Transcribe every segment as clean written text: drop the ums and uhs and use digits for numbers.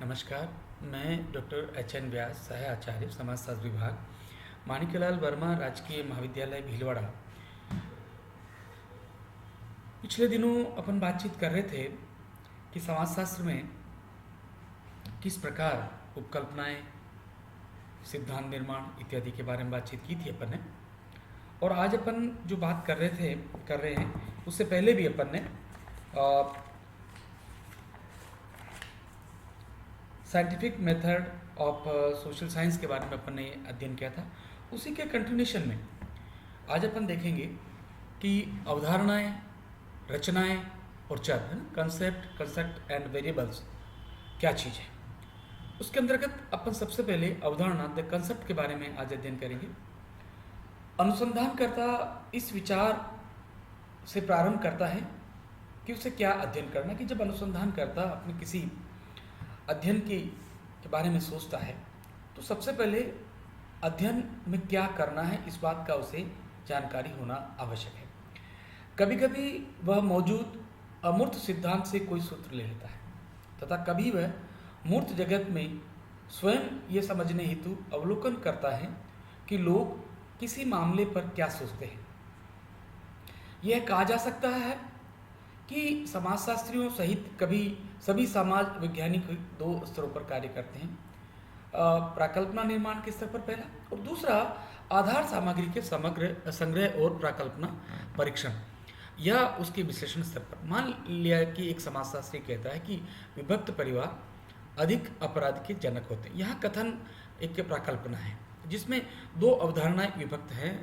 नमस्कार। मैं doctor H N व्यास, सह आचार्य समाजशास्त्र विभाग, माणिक्यलाल वर्मा राजकीय महाविद्यालय भीलवाड़ा। पिछले दिनों अपन बातचीत कर रहे थे कि समाजशास्त्र में किस प्रकार उपकल्पनाएं, सिद्धांत निर्माण इत्यादि के बारे में बातचीत की थी अपन ने। और आज अपन जो बात कर रहे हैं उससे पहले भी अपन ने scientific method of social science के बारे में अपन ने अध्ययन किया था। उसी के कंटिन्यूशन में आज अपन देखेंगे कि अवधारणाएं, रचनाएं और चर, है ना, कंसेप्ट एंड वेरिएबल्स क्या चीज़ है। उसके अंतर्गत अपन सबसे पहले अवधारणा द कंसेप्ट के बारे में आज अध्ययन करेंगे। अनुसंधानकर्ता इस विचार से प्रारंभ करता है कि उसे क्या अध्ययन करना, कि जब अनुसंधानकर्ता अपने किसी अध्ययन के बारे में सोचता है तो सबसे पहले अध्ययन में क्या करना है इस बात का उसे जानकारी होना आवश्यक है। कभी कभी वह मौजूद अमूर्त सिद्धांत से कोई सूत्र ले लेता है तथा कभी वह मूर्त जगत में स्वयं ये समझने हेतु अवलोकन करता है कि लोग किसी मामले पर क्या सोचते हैं। यह कहा जा सकता है कि समाजशास्त्रियों सहित कभी सभी समाज वैज्ञानिक दो स्तरों पर कार्य करते हैं। प्राकल्पना निर्माण के स्तर पर पहला, और दूसरा आधार सामग्री के समग्र संग्रह और प्राकल्पना परीक्षण या उसके विश्लेषण स्तर पर। मान लिया कि एक समाजशास्त्री कहता है कि विभक्त परिवार अधिक अपराध के जनक होते हैं। यहाँ कथन एक प्राकल्पना है जिसमें दो अवधारणाएं विभक्त हैं,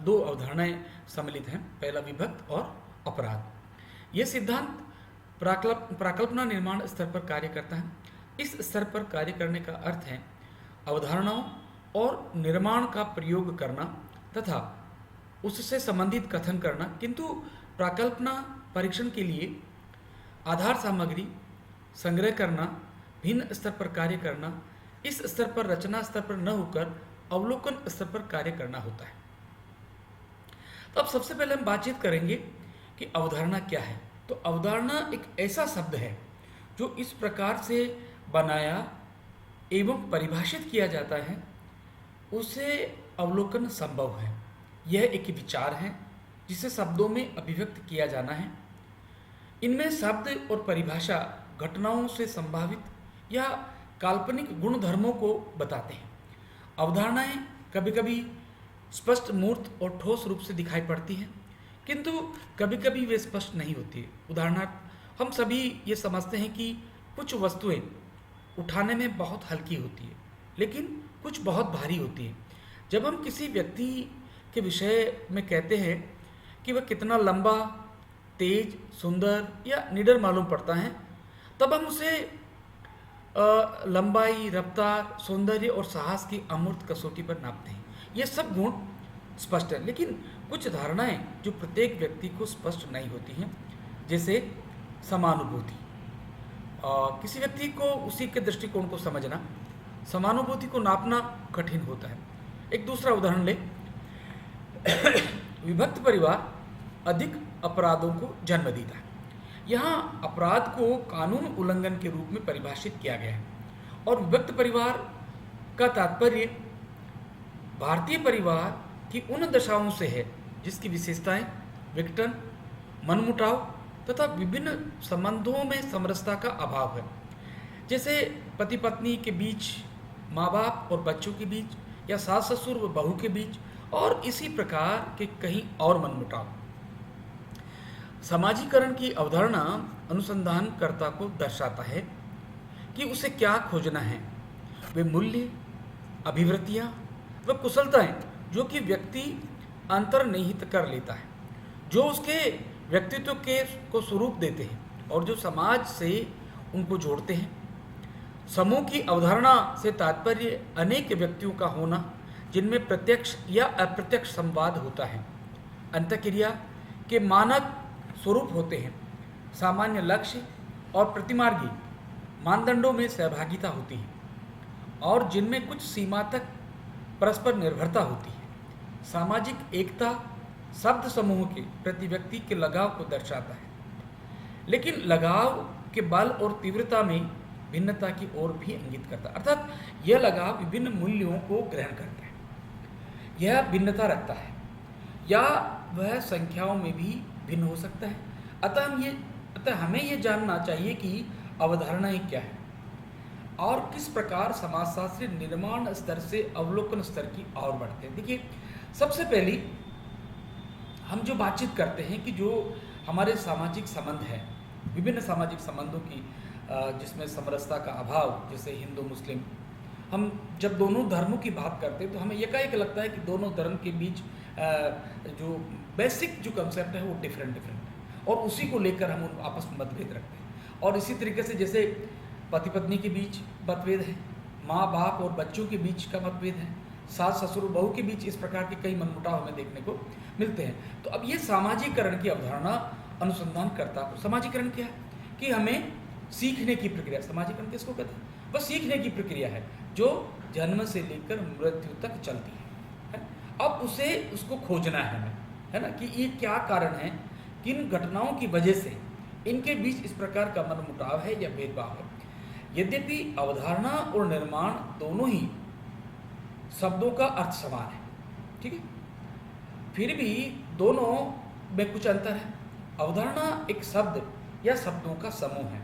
दो अवधारणाएं सम्मिलित हैं, पहला विभक्त और अपराध। यह सिद्धांत प्राकल्पना निर्माण स्तर पर कार्य करता है। इस स्तर पर कार्य करने का अर्थ है अवधारणाओं और निर्माण का प्रयोग करना तथा उससे संबंधित कथन करना, किंतु प्राकल्पना परीक्षण के लिए आधार सामग्री संग्रह करना, भिन्न स्तर पर कार्य करना, इस स्तर पर रचना स्तर पर न होकर अवलोकन स्तर पर कार्य करना होता है। तो अब सबसे पहले हम बातचीत करेंगे कि अवधारणा क्या है। तो अवधारणा एक ऐसा शब्द है जो इस प्रकार से बनाया एवं परिभाषित किया जाता है उसे अवलोकन संभव है। यह एक विचार है जिसे शब्दों में अभिव्यक्त किया जाना है। इनमें शब्द और परिभाषा घटनाओं से संभावित या काल्पनिक गुणधर्मों को बताते हैं। अवधारणाएं कभी कभी स्पष्ट, मूर्त और ठोस रूप से दिखाई पड़ती हैं, किंतु कभी कभी वे स्पष्ट नहीं होती है। उदाहरणार्थ, हम सभी ये समझते हैं कि कुछ वस्तुएं उठाने में बहुत हल्की होती है लेकिन कुछ बहुत भारी होती है। जब हम किसी व्यक्ति के विषय में कहते हैं कि वह कितना लंबा, तेज, सुंदर या निडर मालूम पड़ता है, तब हम उसे लंबाई, रफ्तार, सौंदर्य और साहस की अमूर्त कसौटी पर नापते हैं। ये सब गुण स्पष्ट है, लेकिन कुछ धारणाएं जो प्रत्येक व्यक्ति को स्पष्ट नहीं होती हैं, जैसे समानुभूति। किसी व्यक्ति को उसी के दृष्टिकोण को समझना, समानुभूति को नापना कठिन होता है। एक दूसरा उदाहरण ले, विभक्त परिवार अधिक अपराधों को जन्म देता है। यहाँ अपराध को कानून उल्लंघन के रूप में परिभाषित किया गया है और विभक्त परिवार का तात्पर्य भारतीय परिवार की उन दशाओं से है जिसकी विशेषताएं विघटन, मनमुटाव तथा विभिन्न संबंधों में समरसता का अभाव है, जैसे पति पत्नी के बीच, माँ बाप और बच्चों के बीच, या सास ससुर व बहू के बीच, और इसी प्रकार के कहीं और मनमुटाव। समाजीकरण की अवधारणा अनुसंधानकर्ता को दर्शाता है कि उसे क्या खोजना है। वे मूल्य, अभिवृत्तियाँ व कुशलताएं जो कि व्यक्ति अंतर्निहित कर लेता है, जो उसके व्यक्तित्व को स्वरूप देते हैं और जो समाज से उनको जोड़ते हैं। समूह की अवधारणा से तात्पर्य अनेक व्यक्तियों का होना जिनमें प्रत्यक्ष या अप्रत्यक्ष संवाद होता है, अंतःक्रिया के मानक स्वरूप होते हैं, सामान्य लक्ष्य और प्रतिमार्गी मानदंडों में सहभागिता होती है और जिनमें कुछ सीमा तक परस्पर निर्भरता होती है। सामाजिक एकता शब्द समूह के प्रति व्यक्ति के लगाव को दर्शाता है, लेकिन लगाव के बल और तीव्रता में भिन्नता की ओर भी इंगित करता है। अर्थात यह लगाव विभिन्न मूल्यों को ग्रहण करता है, यह भिन्नता रखता है, या वह संख्याओं में भी भिन्न हो सकता है। अतः हमें यह जानना चाहिए कि अवधारणाएं क्या है और किस प्रकार समाजशास्त्री निर्माण स्तर से अवलोकन स्तर की ओर बढ़ते हैं। देखिए, सबसे पहली हम जो बातचीत करते हैं कि जो हमारे सामाजिक संबंध है, विभिन्न सामाजिक संबंधों की जिसमें समरसता का अभाव, जैसे हिंदू मुस्लिम, हम जब दोनों धर्मों की बात करते हैं तो हमें एकाएक लगता है कि दोनों धर्म के बीच जो बेसिक जो कंसेप्ट है वो डिफरेंट है और उसी को लेकर हम आपस में मतभेद रखते हैं। और इसी तरीके से जैसे पति पत्नी के बीच मतभेद है, माँ बाप और बच्चों के बीच का मतभेद है, सास ससुर बहू के बीच इस प्रकार के कई मनमुटाव हमें देखने को मिलते हैं। तो अब ये सामाजिकरण की अवधारणा अनुसंधान करता है। सामाजिकरण क्या है कि हमें सीखने की प्रक्रिया, सामाजिकरण किसको कहते हैं? वह सीखने की प्रक्रिया है जो जन्म से लेकर मृत्यु तक चलती है। अब उसको खोजना है हमें, है ना, कि ये क्या कारण है, किन घटनाओं की वजह से इनके बीच इस प्रकार का मनमुटाव है या भेदभाव है। यद्यपि अवधारणा और निर्माण दोनों ही शब्दों का अर्थ समान है, ठीक है, फिर भी दोनों में कुछ अंतर है। अवधारणा एक शब्द या शब्दों का समूह है।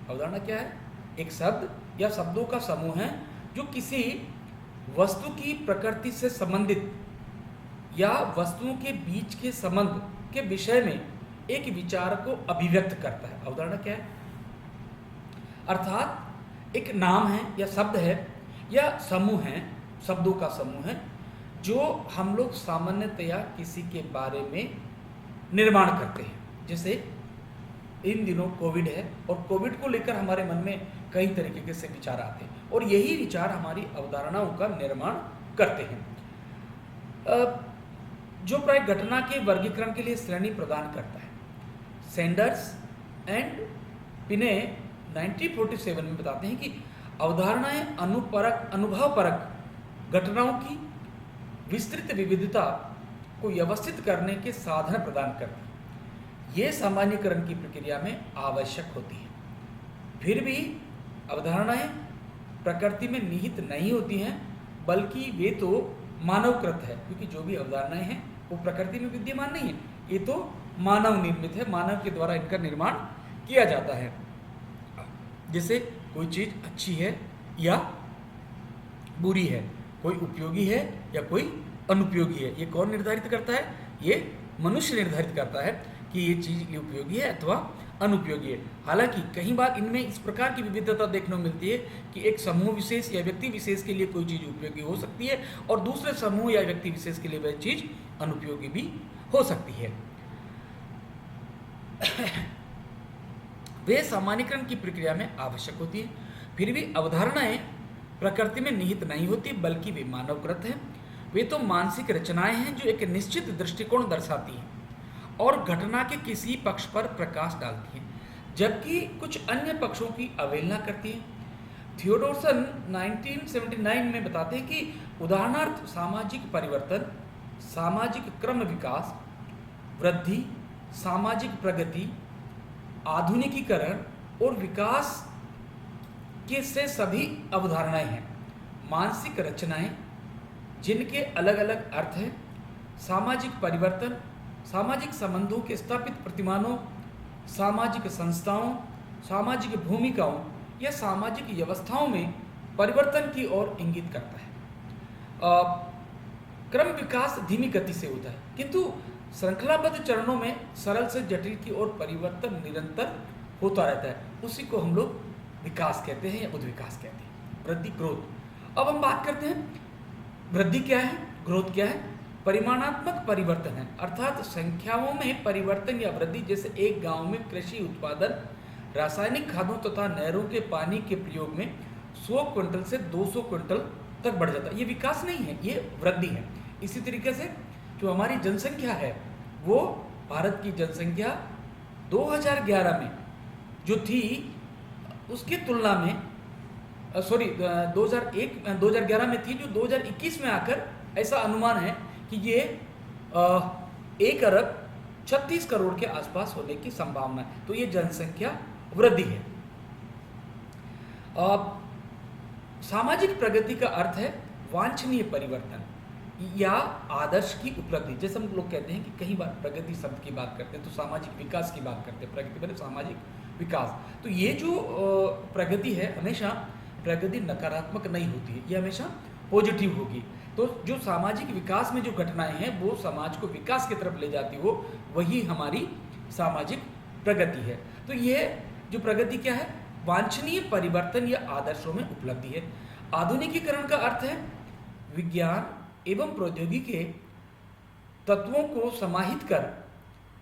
अवधारणा क्या है? एक शब्द या शब्दों का समूह है जो किसी वस्तु की प्रकृति से संबंधित या वस्तुओं के बीच के संबंध के विषय में एक विचार को अभिव्यक्त करता है। अवधारणा क्या है? अर्थात एक नाम है या शब्द है या समूह है, शब्दों का समूह है जो हम लोग सामान्यतया किसी के बारे में निर्माण करते हैं। जैसे इन दिनों कोविड है और कोविड को लेकर हमारे मन में कई तरीके से विचार आते हैं और यही विचार हमारी अवधारणाओं का निर्माण करते हैं, जो प्राय घटना के वर्गीकरण के लिए श्रेणी प्रदान करता है। सैंडर्स एंड पिने 1947 में बताते हैं कि अवधारणाएं अनुभवपरक घटनाओं की विस्तृत विविधता को व्यवस्थित करने के साधन प्रदान करती है। ये सामान्यीकरण की प्रक्रिया में आवश्यक होती है। फिर भी अवधारणाएं प्रकृति में निहित नहीं होती हैं, बल्कि वे तो मानवकृत है, क्योंकि जो भी अवधारणाएं हैं वो प्रकृति में विद्यमान नहीं है, ये तो मानव निर्मित है, मानव के द्वारा इनका निर्माण किया जाता है। जैसे कोई चीज़ अच्छी है या बुरी है, कोई उपयोगी है या कोई अनुपयोगी है, ये कौन निर्धारित करता है? ये मनुष्य निर्धारित करता है कि ये चीज़ उपयोगी है अथवा अनुपयोगी है। हालांकि कई बार इनमें इस प्रकार की विविधता देखने को मिलती है कि एक समूह विशेष या व्यक्ति विशेष के लिए कोई चीज़ उपयोगी हो सकती है और दूसरे समूह या व्यक्ति विशेष के लिए वह चीज़ अनुपयोगी भी हो सकती है। वे सामान्यीकरण की प्रक्रिया में आवश्यक होती है। फिर भी अवधारणाएं प्रकृति में निहित नहीं होती, बल्कि वे मानवकृत हैं। वे तो मानसिक रचनाएं हैं जो एक निश्चित दृष्टिकोण दर्शाती हैं और घटना के किसी पक्ष पर प्रकाश डालती हैं, जबकि कुछ अन्य पक्षों की अवहेलना करती हैं। थियोडोरसन 1979 में बताते हैं कि उदाहरणार्थ सामाजिक परिवर्तन, सामाजिक क्रम विकास, वृद्धि, सामाजिक प्रगति, आधुनिकीकरण और विकास के से सभी अवधारणाएं हैं, मानसिक रचनाएं जिनके अलग अलग अर्थ हैं। सामाजिक परिवर्तन सामाजिक संबंधों के स्थापित प्रतिमानों, सामाजिक संस्थाओं, सामाजिक भूमिकाओं या सामाजिक व्यवस्थाओं में परिवर्तन की ओर इंगित करता है। क्रम विकास धीमी गति से होता है, किंतु श्रृंखलाबद्ध चरणों में सरल से जटिल की ओर परिवर्तन निरंतर होता रहता है। उसी को हम लोग विकास कहते हैं या उद्विकास कहते हैं, वृद्धि, ग्रोथ। अब हम बात करते हैं वृद्धि क्या है, ग्रोथ क्या है। परिमाणात्मक परिवर्तन है, अर्थात संख्याओं में परिवर्तन या वृद्धि। जैसे एक गांव में कृषि उत्पादन रासायनिक खादों तथा नहरों के पानी के प्रयोग में 100 क्विंटल से 200 क्विंटल तक बढ़ जाता है, ये विकास नहीं है, ये वृद्धि है। इसी तरीके से जो हमारी जनसंख्या है, वो भारत की जनसंख्या 2011 में जो थी उसकी तुलना में 2011 में थी, जो 2021 में आकर ऐसा अनुमान है कि ये 1 अरब 36 करोड़ के आसपास होने की संभावना है। तो ये जनसंख्या वृद्धि है। अब सामाजिक प्रगति का अर्थ है वांछनीय परिवर्तन या आदर्श की उपलब्धि। जैसे हम लोग कहते हैं कि कई बार प्रगति शब्द की बात करते हैं तो सामाजिक विकास की बात करते हैं, प्रगति मतलब सामाजिक विकास। तो ये जो प्रगति है हमेशा प्रगति नकारात्मक नहीं होती है, ये हमेशा पॉजिटिव होगी। तो जो सामाजिक विकास में जो घटनाएं हैं वो समाज को विकास की तरफ ले जाती हो, वही हमारी सामाजिक प्रगति है। तो ये जो प्रगति क्या है, वांछनीय परिवर्तन या आदर्शों में उपलब्धि है। आधुनिकीकरण का अर्थ है विज्ञान एवं प्रौद्योगिकी के तत्वों को समाहित कर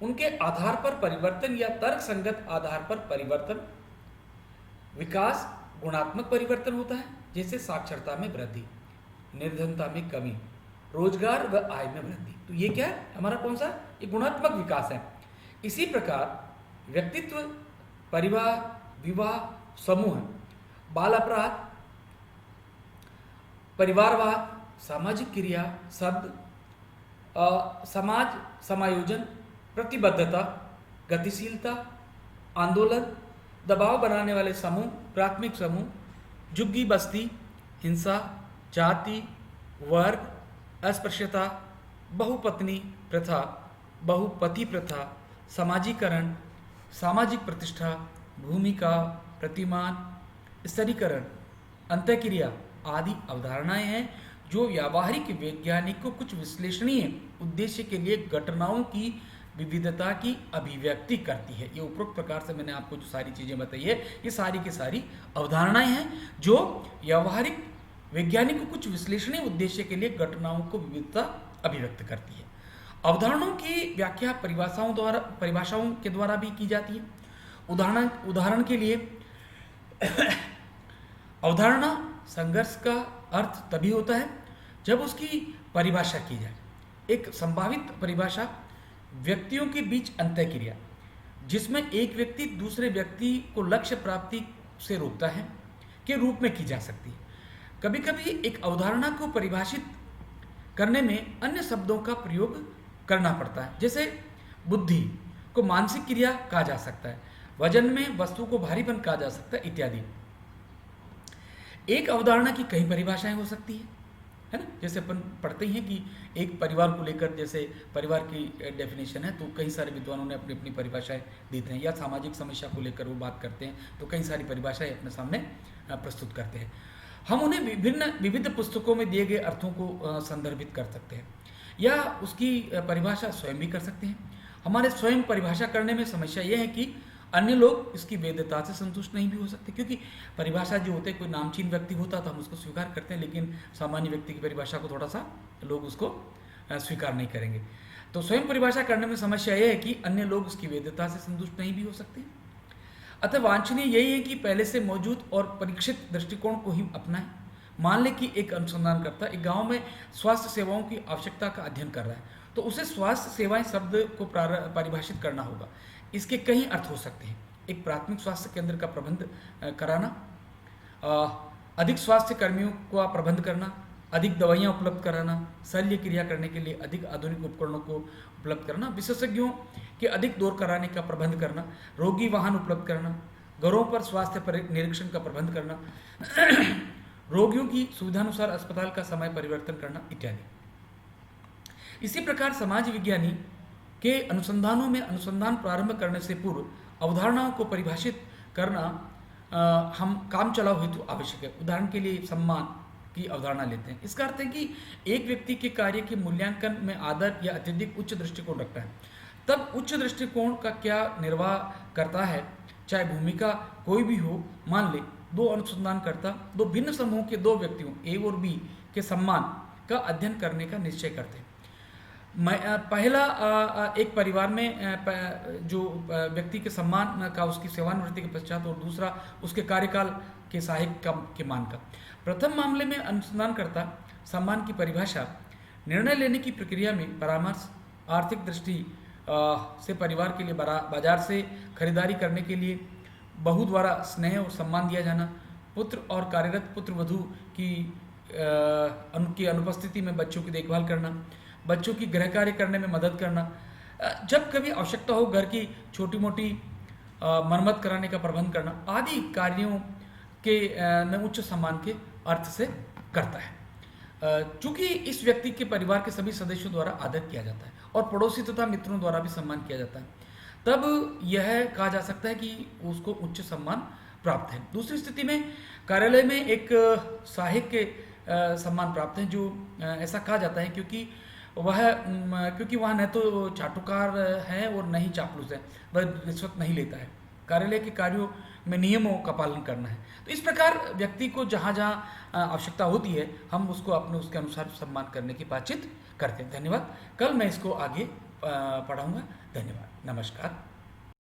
उनके आधार पर परिवर्तन या तर्क संगत आधार पर परिवर्तन। विकास गुणात्मक परिवर्तन होता है, जैसे साक्षरता में वृद्धि, निर्धनता में कमी, रोजगार व आय में वृद्धि। तो ये क्या है, हमारा कौन सा, ये गुणात्मक विकास है। इसी प्रकार व्यक्तित्व, परिवार, विवाह, समूह, बाल अपराध, परिवारवाद, सामाजिक क्रिया, शब्द, समाज समायोजन, प्रतिबद्धता, गतिशीलता, आंदोलन, दबाव बनाने वाले समूह, प्राथमिक समूह, झुग्गी बस्ती, हिंसा, जाति, वर्ग, अस्पृश्यता, बहुपत्नी प्रथा, बहुपति प्रथा, समाजीकरण, सामाजिक प्रतिष्ठा, भूमिका, प्रतिमान, स्तरीकरण, अंतःक्रिया आदि अवधारणाएं हैं जो व्यावहारिक वैज्ञानिक को कुछ विश्लेषणीय उद्देश्य के लिए घटनाओं की विविधता की अभिव्यक्ति करती है। ये उपरोक्त प्रकार से मैंने आपको जो सारी चीजें बताई है, ये सारी की सारी अवधारणाएं हैं जो व्यावहारिक वैज्ञानिक को कुछ विश्लेषणीय उद्देश्य के लिए घटनाओं को विविधता अभिव्यक्त करती है। अवधारणाओं की व्याख्या परिभाषाओं के द्वारा भी की जाती है। उदाहरण के लिए अवधारणा संघर्ष का अर्थ तभी होता है जब उसकी परिभाषा की जाए। एक संभावित परिभाषा व्यक्तियों के बीच अंतःक्रिया जिसमें एक व्यक्ति दूसरे व्यक्ति को लक्ष्य प्राप्ति से रोकता है के रूप में की जा सकती है। कभी कभी एक अवधारणा को परिभाषित करने में अन्य शब्दों का प्रयोग करना पड़ता है, जैसे बुद्धि को मानसिक क्रिया कहा जा सकता है, वजन में वस्तु को भारीपन कहा जा सकता है इत्यादि। एक अवधारणा की कई परिभाषाएं हो सकती है ना। जैसे अपन पढ़ते हैं कि एक परिवार को लेकर जैसे परिवार की डेफिनेशन है तो कई सारे विद्वानों ने अपनी अपनी परिभाषाएं देते हैं, या सामाजिक समस्या को लेकर वो बात करते हैं तो कई सारी परिभाषाएं अपने सामने प्रस्तुत करते हैं। हम उन्हें विविध पुस्तकों में दिए गए अर्थों को संदर्भित कर सकते हैं या उसकी परिभाषा स्वयं भी कर सकते हैं। हमारे स्वयं परिभाषा करने में समस्या यह है कि अन्य लोग इसकी वैधता से संतुष्ट नहीं भी हो सकते, क्योंकि परिभाषा जो होते हैं, कोई नामचीन व्यक्ति होता तो हम उसको स्वीकार करते हैं, लेकिन सामान्य व्यक्ति की परिभाषा को थोड़ा सा लोग उसको स्वीकार नहीं करेंगे। तो स्वयं परिभाषा करने में समस्या यह है कि अन्य लोग उसकी वैधता से संतुष्ट नहीं भी हो सकते। अतः वांछनीय यही है कि पहले से मौजूद और परीक्षित दृष्टिकोण को ही अपनाएं। मान लें कि एक अनुसंधानकर्ता एक गांव में स्वास्थ्य सेवाओं की आवश्यकता का अध्ययन कर रहा है, तो उसे स्वास्थ्य सेवाएं शब्द को परिभाषित करना होगा। इसके कई अर्थ हो सकते हैं। एक प्राथमिक स्वास्थ्य केंद्र का प्रबंध कराना, अधिक स्वास्थ्य कर्मियों का प्रबंध करना, अधिक दवाइयाँ उपलब्ध कराना, शल्य क्रिया करने के लिए अधिक आधुनिक उपकरणों को उपलब्ध करना, विशेषज्ञों के अधिक दौर कराने का प्रबंध करना, रोगी वाहन उपलब्ध करना, घरों पर स्वास्थ्य निरीक्षण का प्रबंध करना, रोगियों की सुविधानुसार अस्पताल का समय परिवर्तन करना इत्यादि। इसी प्रकार समाज विज्ञानी के अनुसंधानों में अनुसंधान प्रारंभ करने से पूर्व अवधारणाओं को परिभाषित करना हम काम चलाओ हेतु आवश्यक है। उदाहरण के लिए सम्मान की अवधारणा लेते हैं। इसका अर्थ है कि एक व्यक्ति के कार्य के मूल्यांकन में आदर या अत्यधिक उच्च दृष्टिकोण रखता है। तब उच्च दृष्टिकोण का क्या निर्वाह करता है, चाहे भूमिका कोई भी हो। मान ले दो अनुसंधानकर्ता दो भिन्न समूह के दो व्यक्तियों ए और बी के सम्मान का अध्ययन करने का निश्चय करते हैं। पहला एक परिवार में जो व्यक्ति के सम्मान का उसकी सेवानिवृत्ति के पश्चात, और दूसरा उसके कार्यकाल के सहायक के मान का। प्रथम मामले में अनुसंधानकर्ता सम्मान की परिभाषा निर्णय लेने की प्रक्रिया में परामर्श, आर्थिक दृष्टि से परिवार के लिए बाजार से खरीदारी करने के लिए बहू द्वारा स्नेह और सम्मान दिया जाना, पुत्र और कार्यरत पुत्र वधू की उनकी अनुपस्थिति में बच्चों की देखभाल करना, बच्चों की गृह कार्य करने में मदद करना, जब कभी आवश्यकता हो घर की छोटी मोटी मरम्मत कराने का प्रबंध करना आदि कार्यों में उच्च सम्मान के अर्थ से करता है। चूंकि इस व्यक्ति के परिवार के सभी सदस्यों द्वारा आदर किया जाता है और पड़ोसी तथा मित्रों द्वारा भी सम्मान किया जाता है, तब यह कहा जा सकता है कि उसको उच्च सम्मान प्राप्त है। दूसरी स्थिति में कार्यालय में एक सहायक के सम्मान प्राप्त है, जो ऐसा कहा जाता है क्योंकि वह न तो चाटुकार है और न ही चापलूस है, वह रिश्वत नहीं लेता है। कार्यालय के कार्यों में नियमों का पालन करना है। तो इस प्रकार व्यक्ति को जहाँ जहाँ आवश्यकता होती है, हम उसको उसके अनुसार सम्मान करने की बातचीत करते हैं। धन्यवाद। कल मैं इसको आगे पढ़ाऊँगा। धन्यवाद। नमस्कार।